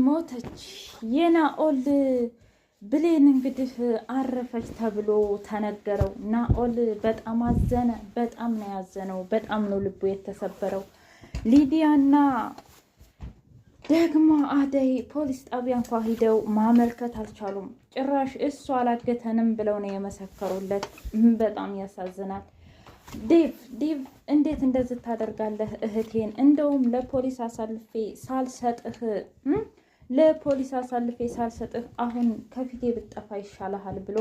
ሞተች። የናኦል ብሌን እንግዲህ አረፈች ተብሎ ተነገረው። ናኦል በጣም አዘነ። በጣም ነው ያዘነው። በጣም ነው ልቡ የተሰበረው። ሊዲያና ደግሞ አደይ ፖሊስ ጣቢያ እንኳ ሂደው ማመልከት አልቻሉም። ጭራሽ እሱ አላገተንም ብለው ነው የመሰከሩለት። በጣም ያሳዝናል። ዴቭ እንዴት እንደዚህ ታደርጋለህ እህቴን? እንደውም ለፖሊስ አሳልፌ ሳልሰጥህ አሁን ከፊቴ ብጠፋ ይሻልሃል ብሎ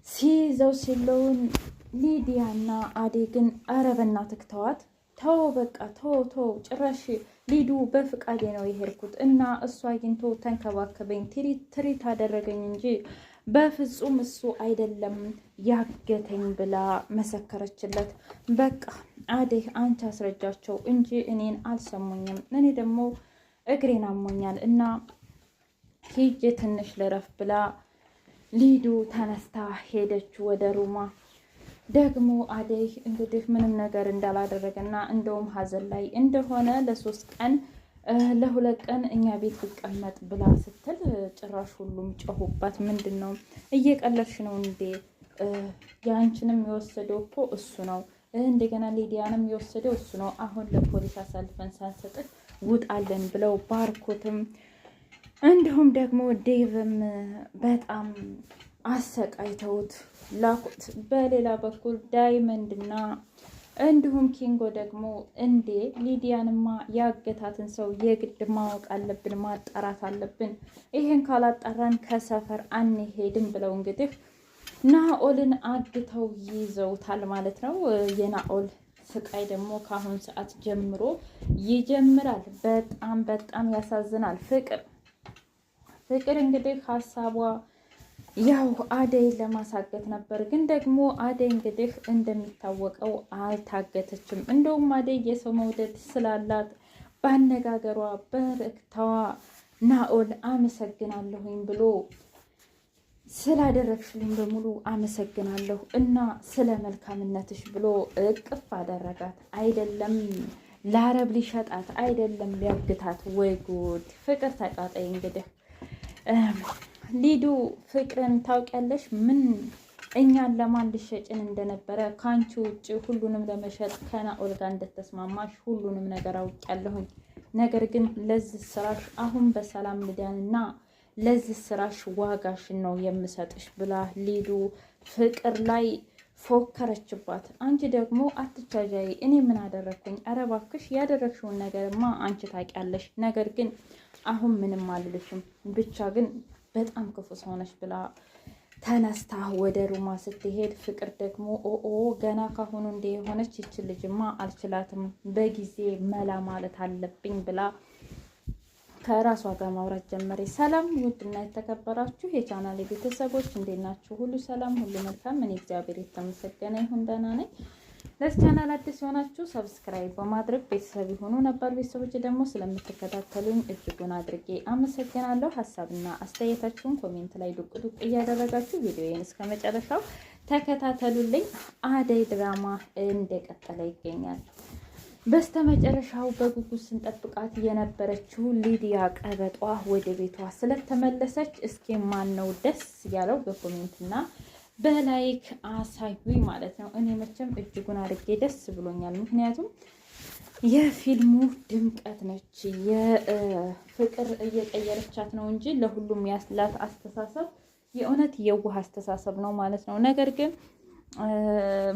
ሲይዘው ሲለውን ሊዲያና አዴ ግን ኧረ በእናትህ ተዋት፣ ተው በቃ ተው። ጭራሽ ሊዱ በፍቃዴ ነው የሄድኩት እና እሱ አግኝቶ ተንከባከበኝ፣ ትሪት አደረገኝ እንጂ በፍጹም እሱ አይደለም ያገተኝ ብላ መሰከረችለት። በቃ አደይ አንቺ አስረጃቸው እንጂ እኔን አልሰሙኝም። እኔ ደግሞ እግሬን አሞኛል እና ሂጄ ትንሽ ልረፍ ብላ ሊዱ ተነስታ ሄደች ወደ ሩማ። ደግሞ አደይ እንግዲህ ምንም ነገር እንዳላደረገና እንደውም ሀዘን ላይ እንደሆነ ለ3 ቀን ለ2 ቀን እኛ ቤት ሊቀመጥ ብላ ስትል ጭራሽ ሁሉም ጮሁባት። ምንድን ነው እየቀለድሽ ነው እንዴ? የአንቺንም የወሰደው እኮ እሱ ነው፣ እንደገና ሊዲያንም የወሰደው እሱ ነው። አሁን ለፖሊስ አሳልፈን ሳንሰጥህ ውጣለን ብለው ባርኮትም እንዲሁም ደግሞ ዴቭም በጣም አሰቃይተውት ላኩት። በሌላ በኩል ዳይመንድና እንዲሁም ኪንጎ ደግሞ እንዴ ሊዲያንማ ያገታትን ሰው የግድ ማወቅ አለብን፣ ማጣራት አለብን፣ ይሄን ካላጣራን ከሰፈር አንሄድም ብለው እንግዲህ ናኦልን አግተው ይዘውታል ማለት ነው። የናኦል ስቃይ ደግሞ ከአሁን ሰዓት ጀምሮ ይጀምራል። በጣም ያሳዝናል። ፍቅር እንግዲህ ሀሳቧ ያው አደይ ለማሳገት ነበር። ግን ደግሞ አደይ እንግዲህ እንደሚታወቀው አልታገተችም። እንደውም አደይ የሰው መውደድ ስላላት በአነጋገሯ በርክታዋ ናኦል አመሰግናለሁኝ ብሎ ስላደረግሽልኝ በሙሉ አመሰግናለሁ እና ስለ መልካምነትሽ ብሎ እቅፍ አደረጋት። አይደለም ለአረብ ሊሸጣት አይደለም ሊያግታት። ወይ ጉድ! ፍቅር ተቃጣይ። እንግዲህ ሊዱ ፍቅርን ታውቂያለሽ? ምን እኛን ለማን ልሸጭን እንደነበረ ከአንቺ ውጭ ሁሉንም ለመሸጥ ከናኦል ጋር እንደተስማማሽ ሁሉንም ነገር አውቂያለሁኝ። ነገር ግን ለዚህ ስራሽ አሁን በሰላም ልዳንና ለዚህ ስራሽ ዋጋሽን ነው የምሰጥሽ ብላ ሊዱ ፍቅር ላይ ፎከረችባት። አንቺ ደግሞ አትቻጃይ፣ እኔ ምን አደረግኩኝ? ኧረ እባክሽ ያደረግሽውን ነገርማ አንቺ ታውቂያለሽ። ነገር ግን አሁን ምንም አልልሽም፣ ብቻ ግን በጣም ክፉ ሰው ነሽ ብላ ተነስታ ወደ ሩማ ስትሄድ ፍቅር ደግሞ ገና ካሁኑ እንደ የሆነች ይችል ልጅማ አልችላትም፣ በጊዜ መላ ማለት አለብኝ ብላ ከራሷ ጋር ማውራት ጀመረ። ሰላም ውድና የተከበራችሁ የቻናሌ ቤተሰቦች እንዴት ናችሁ? ሁሉ ሰላም፣ ሁሉ መልካም። እኔ እግዚአብሔር የተመሰገነ ይሁን ደህና ነኝ። ለዚህ ቻናል አዲስ የሆናችሁ ሰብስክራይብ በማድረግ ቤተሰብ የሆኑ ነባር ቤተሰቦች ደግሞ ስለምትከታተሉኝ እጅጉን አድርጌ አመሰግናለሁ። ሀሳብና አስተያየታችሁን ኮሜንት ላይ ዱቅ ዱቅ እያደረጋችሁ ቪዲዮዬን እስከ መጨረሻው ተከታተሉልኝ። አደይ ድራማ እንደቀጠለ ይገኛል። በስተመጨረሻው በጉጉት ስንጠብቃት የነበረችው ሊዲያ ቀበጧ ወደ ቤቷ ስለተመለሰች እስኪ ማን ነው ደስ ያለው በኮሜንትና በላይክ አሳዩኝ ማለት ነው። እኔ መቼም እጅጉን አድርጌ ደስ ብሎኛል። ምክንያቱም የፊልሙ ድምቀት ነች። የፍቅር እየቀየረቻት ነው እንጂ ለሁሉም ያስላት አስተሳሰብ የእውነት የዋህ አስተሳሰብ ነው ማለት ነው። ነገር ግን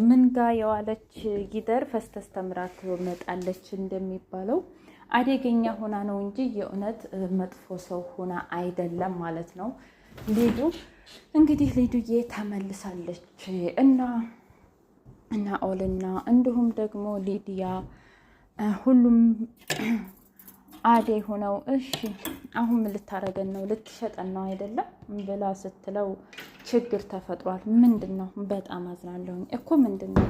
ምን ጋ የዋለች ጊደር ፈስተስ ተምራ ትመጣለች እንደሚባለው አደገኛ ሆና ነው እንጂ የእውነት መጥፎ ሰው ሆና አይደለም ማለት ነው። ሊዱ እንግዲህ ሊዱዬ ተመልሳለች እና ናኦልና እንዲሁም ደግሞ ሊዲያ ሁሉም አደይ ሆነው እሺ አሁን ምን ልታረገን ነው? ልትሸጠን ነው አይደለም ብላ ስትለው ችግር ተፈጥሯል። ምንድን ነው? በጣም አዝናለሁኝ እኮ ምንድን ነው?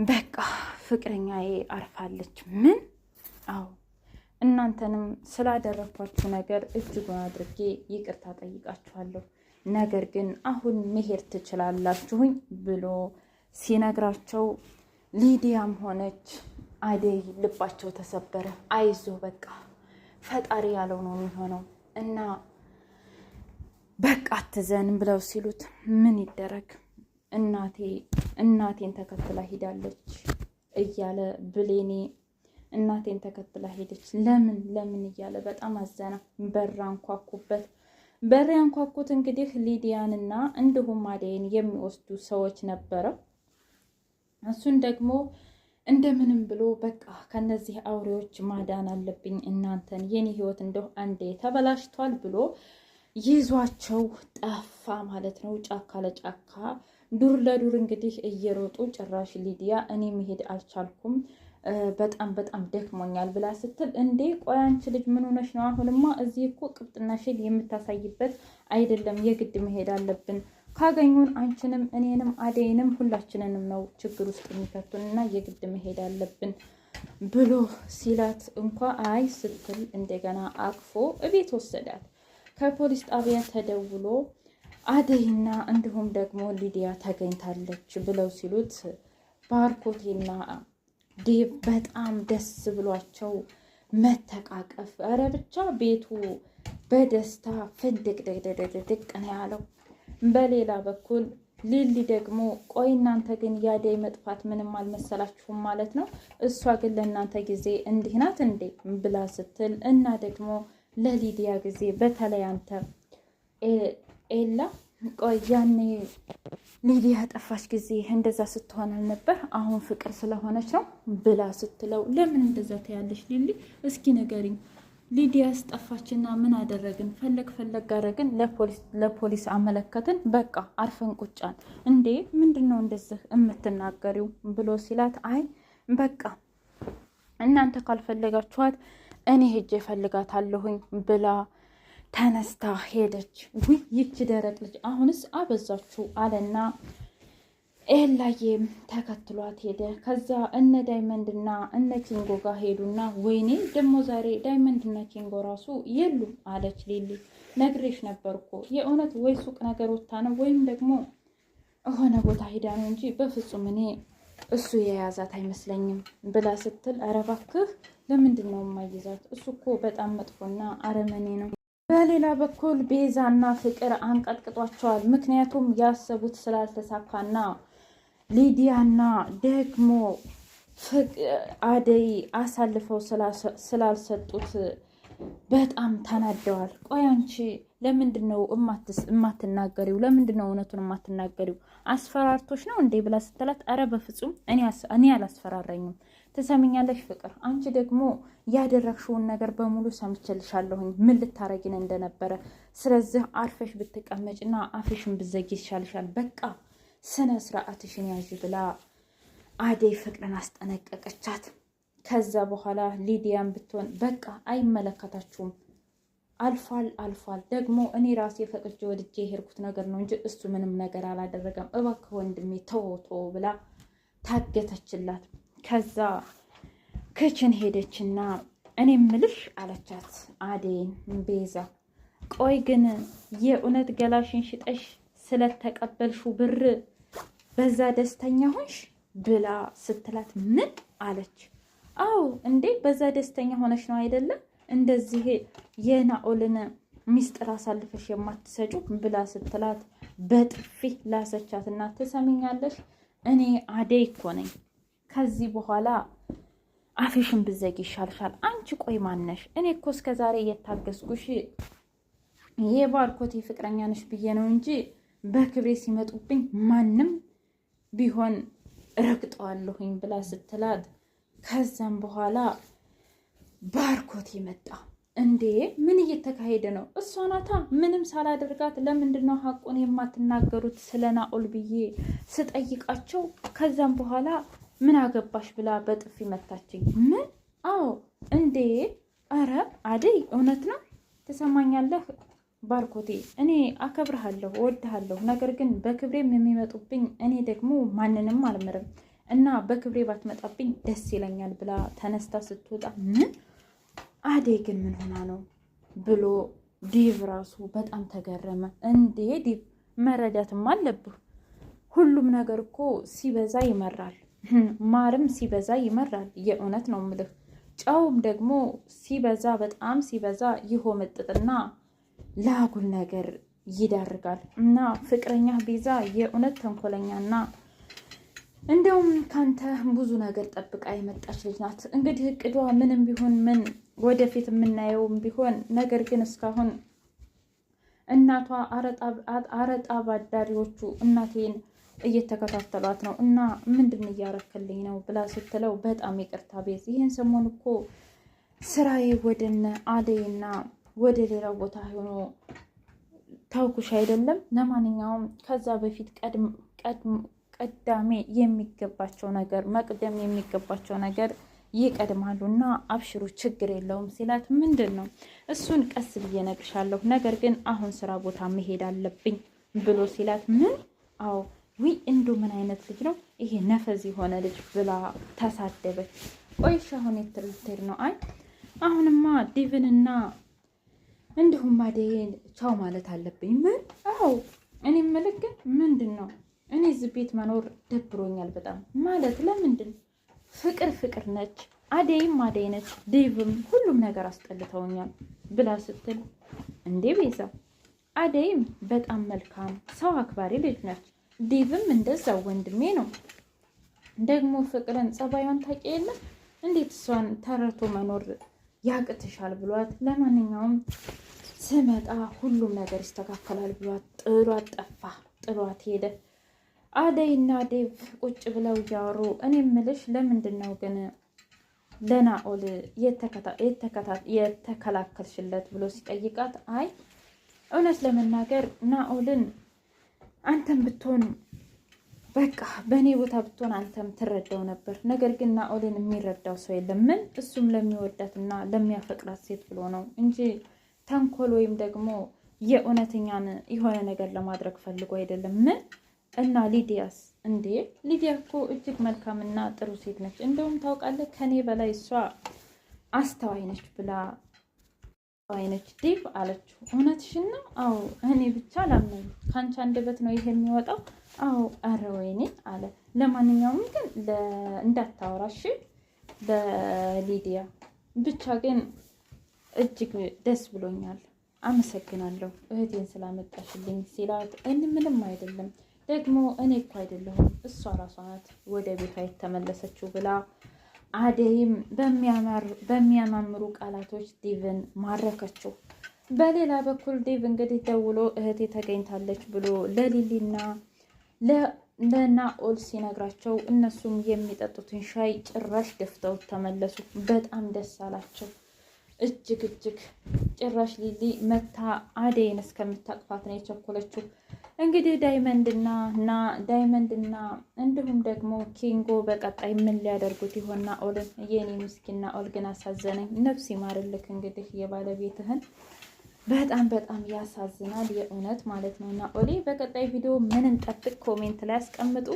በቃ ፍቅረኛዬ አርፋለች። ምን? አዎ እናንተንም ስላደረኳችሁ ነገር እጅጉን አድርጌ ይቅርታ ጠይቃችኋለሁ። ነገር ግን አሁን መሄድ ትችላላችሁኝ ብሎ ሲነግራቸው ሊዲያም ሆነች አደይ ልባቸው ተሰበረ። አይዞ በቃ ፈጣሪ ያለው ነው የሚሆነው እና በቃ አትዘን ብለው ሲሉት ምን ይደረግ እናቴን ተከትላ ሄዳለች እያለ ብሌኔ እናቴን ተከትላ ሄደች ለምን እያለ በጣም አዘነ። በር ያንኳኩት እንግዲህ ሊዲያንና እንዲሁም አደይን የሚወስዱ ሰዎች ነበረው። እሱን ደግሞ እንደምንም ብሎ በቃ ከነዚህ አውሬዎች ማዳን አለብኝ እናንተን፣ የኔ ህይወት እንደው አንዴ ተበላሽቷል ብሎ ይዟቸው ጠፋ ማለት ነው። ጫካ ለጫካ ዱር ለዱር እንግዲህ እየሮጡ ጭራሽ ሊዲያ እኔ መሄድ አልቻልኩም በጣም ደክሞኛል ብላ ስትል እንዴ ቆይ አንቺ ልጅ ምን ሆነሽ ነው? አሁንማ እዚህ እኮ ቅብጥናሽን የምታሳይበት አይደለም፣ የግድ መሄድ አለብን። ካገኙን አንቺንም እኔንም አደይንም ሁላችንንም ነው ችግር ውስጥ የሚከቱን እና የግድ መሄድ አለብን ብሎ ሲላት እንኳ አይ ስትል እንደገና አቅፎ እቤት ወሰዳት። ከፖሊስ ጣቢያ ተደውሎ አደይና እንዲሁም ደግሞ ሊዲያ ተገኝታለች ብለው ሲሉት ባርኮቴና ዴቭ በጣም ደስ ብሏቸው መተቃቀፍ፣ ኧረ ብቻ ቤቱ በደስታ ፍንድቅድቅድቅ ነው ያለው። በሌላ በኩል ሊሊ ደግሞ ቆይ እናንተ ግን የአደይ መጥፋት ምንም አልመሰላችሁም ማለት ነው? እሷ ግን ለእናንተ ጊዜ እንዲህ ናት እንዴ ብላ ስትል እና ደግሞ ለሊዲያ ጊዜ በተለይ አንተ ኤላ ቆይ ያኔ ሊዲያ ጠፋች ጊዜ እንደዛ ስትሆን አልነበር? አሁን ፍቅር ስለሆነች ነው ብላ ስትለው ለምን እንደዛ ትያለሽ ሊሊ? እስኪ ንገሪኝ። ሊዲያስ ጠፋችና ምን አደረግን? ፈለግ አደረግን፣ ለፖሊስ አመለከትን፣ በቃ አርፈን ቁጫን። እንዴ ምንድን ነው እንደዚህ የምትናገሪው ብሎ ሲላት አይ በቃ እናንተ ካልፈለጋችኋት እኔ ሄጄ እፈልጋታለሁኝ ብላ ተነስታ ሄደች። ውይ ይቺ ደረቅ ልጅ አሁንስ አበዛችሁ አለና ኤላዬም ተከትሏት ሄደ። ከዛ እነ ዳይመንድና እነ ኪንጎ ጋር ሄዱና ወይኔ ደግሞ ዛሬ ዳይመንድና ኪንጎ ራሱ የሉም አለች ሊሊ። ነግሬሽ ነበር እኮ የእውነት ወይ ሱቅ ነገር ወታ ነው ወይም ደግሞ የሆነ ቦታ ሄዳ ነው እንጂ በፍጹም እኔ እሱ የያዛት አይመስለኝም ብላ ስትል ኧረ እባክህ ለምንድን ነው የማይዛት? እሱ እኮ በጣም መጥፎና አረመኔ ነው። በሌላ በኩል ቤዛና ፍቅር አንቀጥቅጧቸዋል። ምክንያቱም ያሰቡት ስላልተሳካና ሊዲያና ደግሞ አደይ አሳልፈው ስላልሰጡት በጣም ተናደዋል። ቆይ አንቺ ለምንድን ነው የማትናገሪው? ለምንድን ነው እውነቱን የማትናገሪው? አስፈራርቶች ነው እንዴ ብላ ስትላት ኧረ በፍጹም እኔ አላስፈራረኝም። ትሰሚኛለሽ ፍቅር፣ አንቺ ደግሞ ያደረግሽውን ነገር በሙሉ ሰምቼልሻለሁኝ ምን ልታረጊን እንደነበረ። ስለዚህ አርፈሽ ብትቀመጭና አፍሽን ብዘጊ ይሻልሻል። በቃ ስነ ስርዓትሽን ያዥ ብላ አደይ ፍቅርን አስጠነቀቀቻት። ከዛ በኋላ ሊዲያን ብትሆን በቃ አይመለከታችሁም፣ አልፏል። ደግሞ እኔ ራሴ ፈቅጄ ወድጄ የሄድኩት ነገር ነው እንጂ እሱ ምንም ነገር አላደረገም። እባክህ ወንድሜ ተወቶ ብላ ታገተችላት። ከዛ ክችን ሄደችና እኔ ምልሽ አለቻት አደይን ቤዛ። ቆይ ግን የእውነት ገላሽን ሽጠሽ ስለተቀበልሹ ብር በዛ ደስተኛ ሆንሽ ብላ ስትላት ምን አለች? አዎ እንዴ በዛ ደስተኛ ሆነሽ ነው አይደለም እንደዚህ የናኦልን ሚስጥር አሳልፈሽ የማትሰጩ ብላ ስትላት በጥፊ ላሰቻትና ትሰሚኛለሽ እኔ አደይ እኮ ነኝ። ከዚህ በኋላ አፍሽን ብዘጊ ይሻልሻል። አንቺ ቆይ ማነሽ? እኔ እኮ እስከ ዛሬ እየታገስኩሽ የባርኮቴ ፍቅረኛ ነሽ ብዬ ነው እንጂ በክብሬ ሲመጡብኝ ማንም ቢሆን ረግጠዋለሁኝ ብላ ስትላት ከዛም በኋላ ባርኮቴ መጣ። እንዴ ምን እየተካሄደ ነው? እሷ ናታ ምንም ሳላደርጋት ለምንድን ነው ሀቁን የማትናገሩት ስለ ናኦል ብዬ ስጠይቃቸው ከዛም በኋላ ምን አገባሽ ብላ በጥፊ መታችኝ። ምን? አዎ እንዴ አረ አደይ እውነት ነው። ትሰማኛለህ ባርኮቴ፣ እኔ አከብርሃለሁ እወድሃለሁ፣ ነገር ግን በክብሬም የሚመጡብኝ እኔ ደግሞ ማንንም አልምርም እና በክብሬ ባትመጣብኝ ደስ ይለኛል ብላ ተነስታ ስትወጣ ምን አደይ ግን ምን ሆና ነው ብሎ ዲቭ ራሱ በጣም ተገረመ። እንዴ ዲቭ መረዳትም አለብህ፣ ሁሉም ነገር እኮ ሲበዛ ይመራል፣ ማርም ሲበዛ ይመራል። የእውነት ነው ምልህ ጨውም ደግሞ ሲበዛ በጣም ሲበዛ ይሆመጥጥና ለአጉል ነገር ይዳርጋል። እና ፍቅረኛ ቤዛ የእውነት ተንኮለኛና እንደውም ካንተ ብዙ ነገር ጠብቃ የመጣች ልጅ ናት። እንግዲህ እቅዷ ምንም ቢሆን ምን ወደፊት የምናየውም ቢሆን ነገር ግን እስካሁን እናቷ አረጣ ባዳሪዎቹ እናቴን እየተከታተሏት ነው እና ምንድን እያረክልኝ ነው ብላ ስትለው በጣም ይቅርታ ቤዝ፣ ይህን ሰሞን እኮ ስራዬ ወደነ አደይና ወደ ሌላው ቦታ ሆኖ ታውኩሽ አይደለም። ለማንኛውም ከዛ በፊት ቀዳሜ የሚገባቸው ነገር መቅደም የሚገባቸው ነገር ይቀድማሉ እና አብሽሩ ችግር የለውም ሲላት፣ ምንድን ነው እሱን ቀስ ብዬ እነግርሻለሁ፣ ነገር ግን አሁን ስራ ቦታ መሄድ አለብኝ ብሎ ሲላት፣ ምን? አዎ ዊ እንዶ ምን አይነት ልጅ ነው ይሄ ነፈዝ የሆነ ልጅ ብላ ተሳደበች። ቆይሽ አሁን የትልትር ነው? አይ አሁንማ ዲቭንና እንዲሁም አደይን ቻው ማለት አለብኝ። ምን? አዎ እኔ የምልህ ግን ምንድን ነው እኔ እዚህ ቤት መኖር ደብሮኛል በጣም። ማለት ለምንድን? ፍቅር ነች፣ አደይም አደይ ነች፣ ዴቭም ሁሉም ነገር አስጠልተውኛል ብላ ስትል፣ እንዴ ቤዛ አደይም በጣም መልካም ሰው አክባሪ ልጅ ነች፣ ዴቭም እንደዛው ወንድሜ ነው። ደግሞ ፍቅርን ጸባዩን ታውቂ የለ እንዴት እሷን ተረቶ መኖር ያቅትሻል ብሏት፣ ለማንኛውም ስመጣ ሁሉም ነገር ይስተካከላል ብሏት ጥሏት ጠፋ፣ ጥሏት ሄደ። አደይና ዴቭ ቁጭ ብለው እያወሩ፣ እኔ ምልሽ ለምንድን ነው ግን ለናኦል የተከላከልሽለት ብሎ ሲጠይቃት፣ አይ እውነት ለመናገር ናኦልን አንተም ብትሆን በቃ በእኔ ቦታ ብትሆን አንተም ትረዳው ነበር። ነገር ግን ናኦልን የሚረዳው ሰው የለም። ምን? እሱም ለሚወዳትና ለሚያፈቅራት ሴት ብሎ ነው እንጂ ተንኮል ወይም ደግሞ የእውነተኛን የሆነ ነገር ለማድረግ ፈልጎ አይደለም። ምን? እና ሊዲያስ? እንዴ ሊዲያ እኮ እጅግ መልካምና ጥሩ ሴት ነች። እንደውም ታውቃለህ ከኔ በላይ እሷ አስተዋይ ነች ብላ አይነች ዴቭ አለችው። እውነትሽን ነው? አዎ እኔ ብቻ ላምነኝ ከአንቺ አንደበት ነው ይሄ የሚወጣው? አዎ አረ ወይኔ አለ። ለማንኛውም ግን እንዳታወራሽ በሊዲያ ብቻ ግን እጅግ ደስ ብሎኛል፣ አመሰግናለሁ እህቴን ስላመጣሽልኝ ሲላት፣ እኔ ምንም አይደለም ደግሞ እኔ እኮ አይደለሁም እሷ ራሷ ናት ወደ ቤቷ የተመለሰችው ብላ አደይም በሚያማምሩ ቃላቶች ዴቭን ማረከችው። በሌላ በኩል ዴቭ እንግዲህ ደውሎ እህቴ ተገኝታለች ብሎ ለሊሊና ለናኦል ሲነግራቸው እነሱም የሚጠጡትን ሻይ ጭራሽ ደፍተው ተመለሱ። በጣም ደስ አላቸው እጅግ ጭራሽ ሊሊ መታ አደይን እስከምታቅፋት ነው የቸኮለችው። እንግዲህ ዳይመንድና እንዲሁም ደግሞ ኪንጎ በቀጣይ ምን ሊያደርጉት ይሆን ናኦልን? የኔ ምስኪን ናኦል ግን አሳዘነኝ። ነፍስ ይማርልክ እንግዲህ የባለቤትህን በጣም ያሳዝናል የእውነት ማለት ነው ናኦሌ። በቀጣይ ቪዲዮ ምን እንጠብቅ? ኮሜንት ላይ አስቀምጡ።